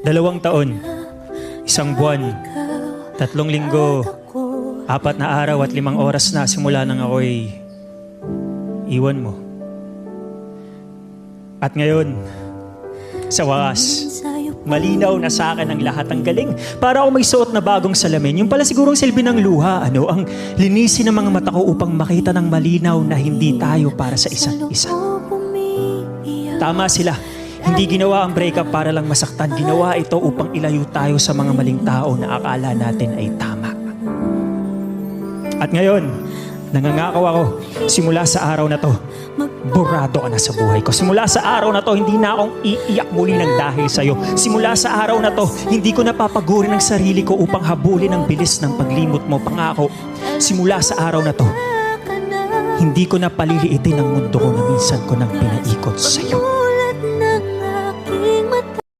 2 taon, 1 buwan, 3 linggo, 4 na araw at 5 oras na simula nang ako'y iwan mo. At ngayon, sa wakas, malinaw na sa akin ang lahat. Ang galing. Para ako may suot na bagong salamin. Yung pala sigurong silbi ng luha, ang linisin ng mga mata ko upang makita ng malinaw na hindi tayo para sa isa't isa. Tama sila. Hindi ginawa ang breakup para lang masaktan. Ginawa ito upang ilayo tayo sa mga maling tao na akala natin ay tama. At ngayon, nangangako ako, simula sa araw na to, burado ka na sa buhay ko. Simula sa araw na to, hindi na akong iiyak muli ng dahil sa'yo. Simula sa araw na to, hindi ko napapagurin ang sarili ko upang habulin ang bilis ng paglimot mo. Pangako, simula sa araw na to, hindi ko na paliliitin ang mundo ko na minsan ko nang pinaikot sa'yo.